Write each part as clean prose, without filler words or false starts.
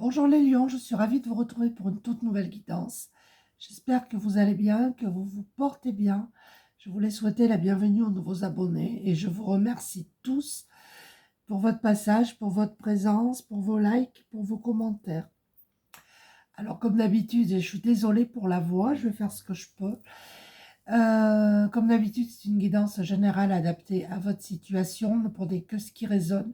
Bonjour les lions, je suis ravie de vous retrouver pour une toute nouvelle guidance. J'espère que vous allez bien, que vous vous portez bien. Je voulais souhaiter la bienvenue aux nouveaux abonnés et je vous remercie tous pour votre passage, pour votre présence, pour vos likes, pour vos commentaires. Alors comme d'habitude, je suis désolée pour la voix, je vais faire ce que je peux. Comme d'habitude, c'est une guidance générale adaptée à votre situation, ne prenez que ce qui résonne.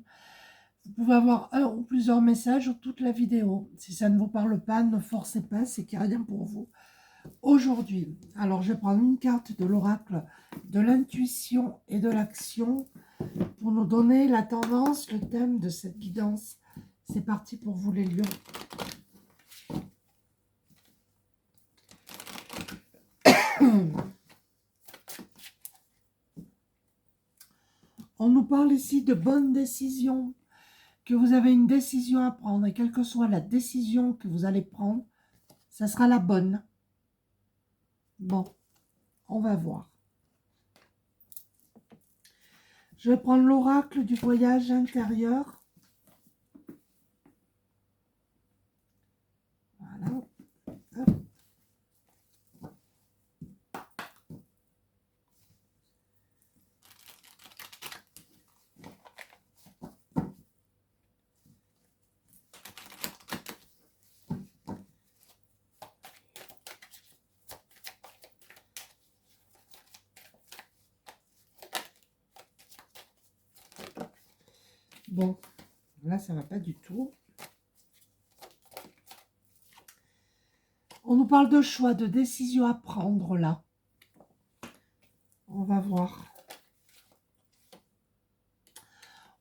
Vous pouvez avoir un ou plusieurs messages ou toute la vidéo. Si ça ne vous parle pas, ne forcez pas, c'est qu'il n'y a rien pour vous aujourd'hui. Alors, je vais prendre une carte de l'oracle de l'intuition et de l'action pour nous donner la tendance, le thème de cette guidance. C'est parti pour vous les lions. On nous parle ici de bonnes décisions, que vous avez une décision à prendre et quelle que soit la décision que vous allez prendre, ça sera la bonne. Bon, on va voir. Je vais prendre l'oracle du voyage intérieur. Voilà. Hop. Bon, là, ça ne va pas du tout. On nous parle de choix, de décision à prendre, là. On va voir.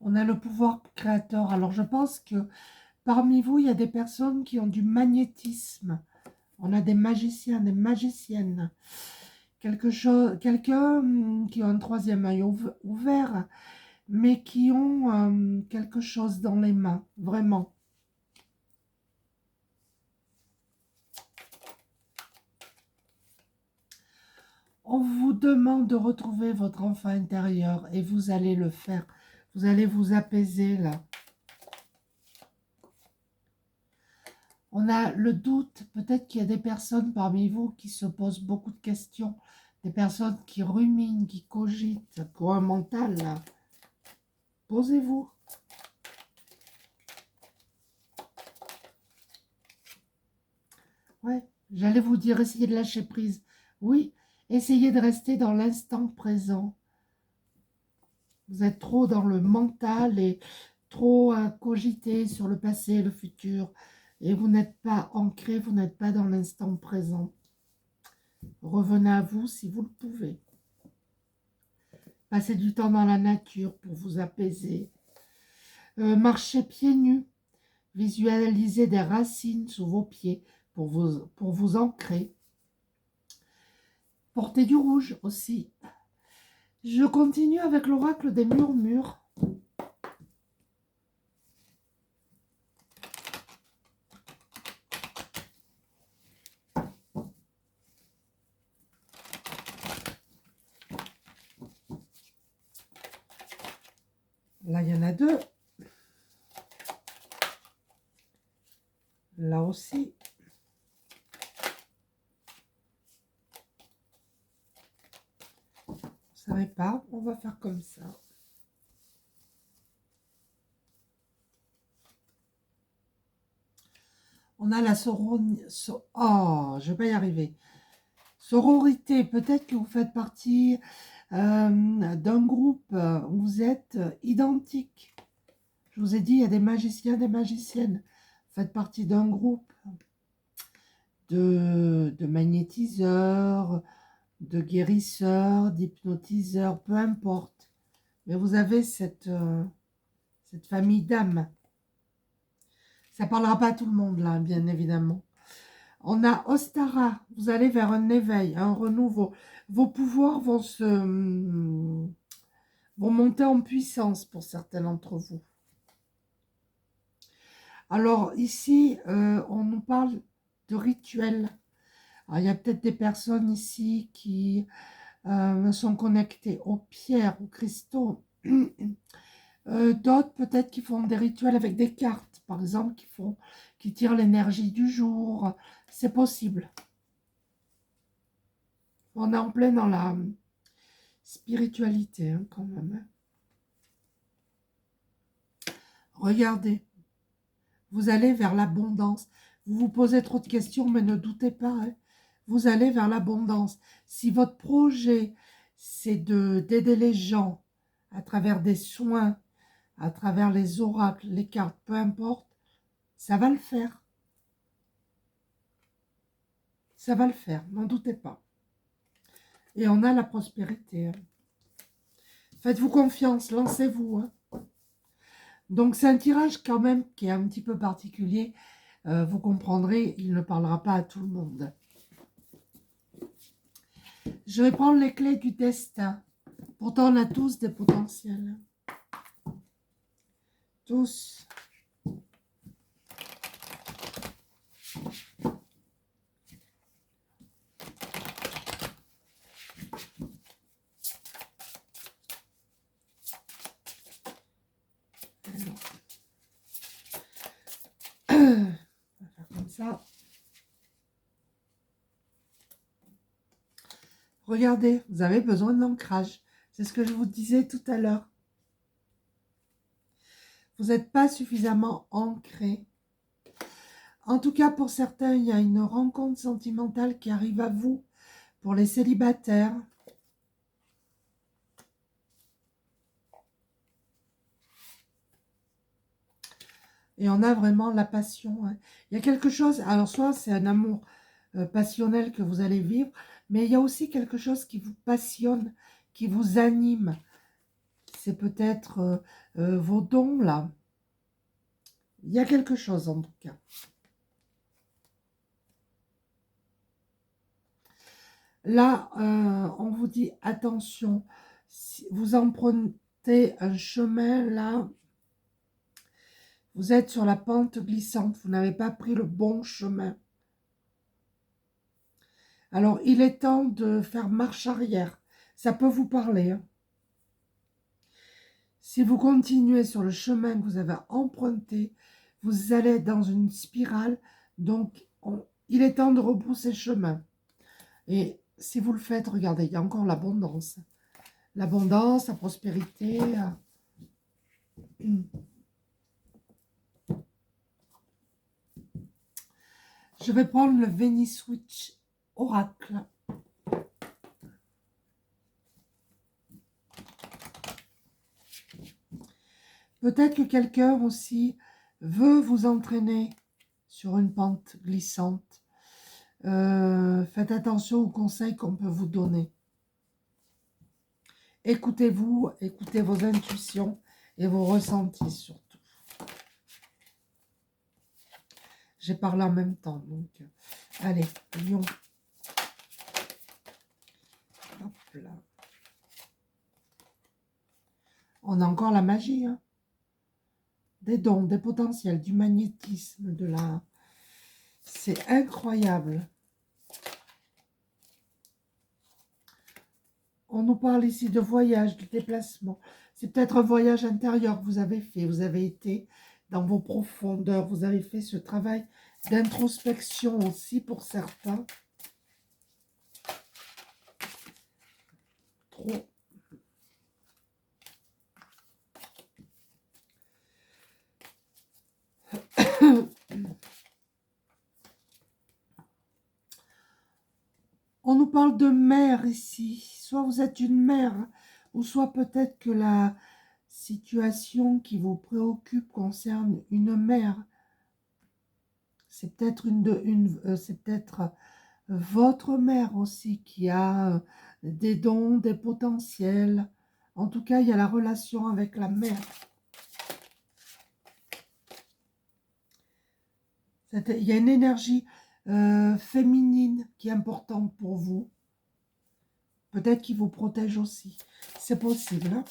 On a le pouvoir créateur. Alors, je pense que parmi vous, il y a des personnes qui ont du magnétisme. On a des magiciens, des magiciennes. Quelqu'un qui a un troisième œil ouvert, mais qui ont quelque chose dans les mains, vraiment. On vous demande de retrouver votre enfant intérieur et vous allez le faire. Vous allez vous apaiser là. On a le doute, peut-être qu'il y a des personnes parmi vous qui se posent beaucoup de questions, des personnes qui ruminent, qui cogitent, qui ont un mental là. Posez-vous. Ouais, j'allais vous dire, essayez de lâcher prise. Oui, essayez de rester dans l'instant présent. Vous êtes trop dans le mental et trop à cogiter sur le passé, le futur. Et vous n'êtes pas ancré, vous n'êtes pas dans l'instant présent. Revenez à vous si vous le pouvez. Passez du temps dans la nature pour vous apaiser. Marchez pieds nus. Visualisez des racines sous vos pieds pour vous ancrer. Portez du rouge aussi. Je continue avec l'oracle des murmures. Là, il y en a deux. Là aussi. Vous ne savez pas, on va faire comme ça. On a la sororité. Oh, je ne vais pas y arriver. Sororité, peut-être que vous faites partie d'un groupe où vous êtes identiques. Je vous ai dit, il y a des magiciens, des magiciennes. Vous faites partie d'un groupe de magnétiseurs, de guérisseurs, d'hypnotiseurs, peu importe. Mais vous avez cette famille d'âmes. Ça ne parlera pas à tout le monde là, bien évidemment. On a Ostara, vous allez vers un éveil, un renouveau. Vos pouvoirs vont monter en puissance pour certains d'entre vous. Alors ici, on nous parle de rituels. Alors, il y a peut-être des personnes ici qui sont connectées aux pierres, aux cristaux, D'autres peut-être qui font des rituels avec des cartes, par exemple, qui tirent l'énergie du jour. C'est possible. On est en plein dans la spiritualité, hein, quand même. Regardez, vous allez vers l'abondance. Vous vous posez trop de questions, mais ne doutez pas, hein. Vous allez vers l'abondance. Si votre projet, c'est d'aider les gens à travers des soins, à travers les oracles, les cartes, peu importe, ça va le faire. Ça va le faire, n'en doutez pas. Et on a la prospérité, hein. Faites-vous confiance, lancez-vous, hein. Donc c'est un tirage quand même qui est un petit peu particulier. Vous comprendrez, il ne parlera pas à tout le monde. Je vais prendre les clés du destin. Pourtant, on a tous des potentiels. Tous. Alors. On va faire comme ça. Regardez, vous avez besoin d'ancrage. C'est ce que je vous disais tout à l'heure. Vous n'êtes pas suffisamment ancré. En tout cas, pour certains, il y a une rencontre sentimentale qui arrive à vous. Pour les célibataires. Et on a vraiment la passion, hein. Il y a quelque chose, alors soit c'est un amour passionnel que vous allez vivre, mais il y a aussi quelque chose qui vous passionne, qui vous anime. C'est peut-être vos dons, là. Il y a quelque chose, en tout cas. Là, on vous dit, attention, si vous empruntez un chemin, là, vous êtes sur la pente glissante, vous n'avez pas pris le bon chemin. Alors, il est temps de faire marche arrière. Ça peut vous parler, hein. Si vous continuez sur le chemin que vous avez emprunté, vous allez dans une spirale. Donc, il est temps de repousser le chemin. Et si vous le faites, regardez, il y a encore l'abondance. L'abondance, la prospérité. Je vais prendre le Venice Witch Oracle. Peut-être que quelqu'un aussi veut vous entraîner sur une pente glissante. Faites attention aux conseils qu'on peut vous donner. Écoutez-vous, écoutez vos intuitions et vos ressentis surtout. J'ai parlé en même temps, donc allez, lion. Hop là. On a encore la magie, hein. Des dons, des potentiels, du magnétisme, de la... C'est incroyable. On nous parle ici de voyage, de déplacement. C'est peut-être un voyage intérieur que vous avez fait. Vous avez été dans vos profondeurs. Vous avez fait ce travail d'introspection aussi pour certains. Trop. On nous parle de mère ici. Soit vous êtes une mère, ou soit peut-être que la situation qui vous préoccupe concerne une mère. C'est peut-être c'est peut-être votre mère aussi qui a des dons, des potentiels. En tout cas, il y a la relation avec la mère. Il y a une énergie féminine qui est importante pour vous. Peut-être qu'il vous protège aussi. C'est possible, hein?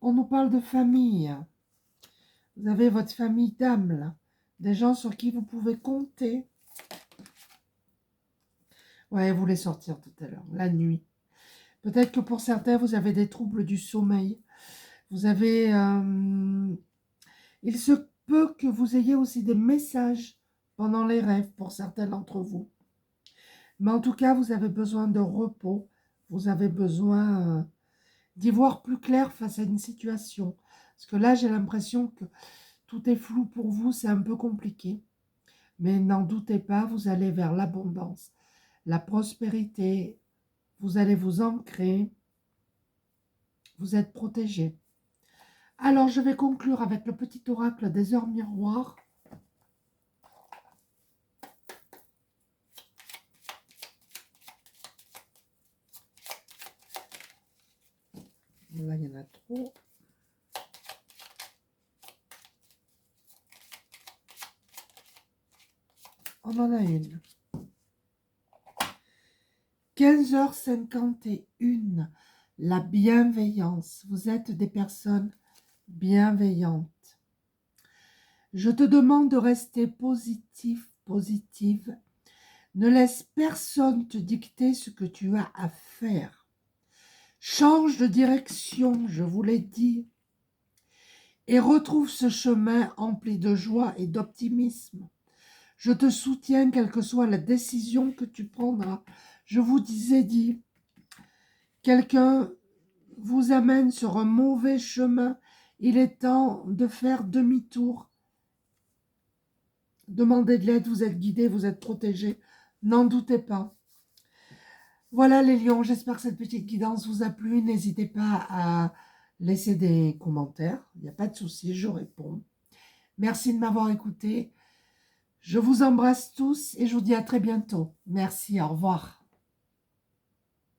On nous parle de famille. Vous avez votre famille d'âme, là. Des gens sur qui vous pouvez compter. Ouais, vous voulez sortir tout à l'heure, la nuit. Peut-être que pour certains, vous avez des troubles du sommeil. Vous avez... il se peut que vous ayez aussi des messages pendant les rêves pour certains d'entre vous. Mais en tout cas, vous avez besoin de repos. Vous avez besoin d'y voir plus clair face à une situation. Parce que là, j'ai l'impression que tout est flou pour vous, c'est un peu compliqué. Mais n'en doutez pas, vous allez vers l'abondance, la prospérité. Vous allez vous ancrer. Vous êtes protégé. Alors, je vais conclure avec le petit oracle des heures miroirs. Là, il y en a trop. On en a une. 15h51. La bienveillance. Vous êtes des personnes bienveillantes. Je te demande de rester positif, positive. Ne laisse personne te dicter ce que tu as à faire. Change de direction, je vous l'ai dit, et retrouve ce chemin empli de joie et d'optimisme. Je te soutiens, quelle que soit la décision que tu prendras. Je vous ai dit, quelqu'un vous amène sur un mauvais chemin. Il est temps de faire demi-tour. Demandez de l'aide, vous êtes guidé, vous êtes protégé. N'en doutez pas. Voilà les lions, j'espère que cette petite guidance vous a plu. N'hésitez pas à laisser des commentaires. Il n'y a pas de souci, je réponds. Merci de m'avoir écouté. Je vous embrasse tous et je vous dis à très bientôt. Merci, au revoir.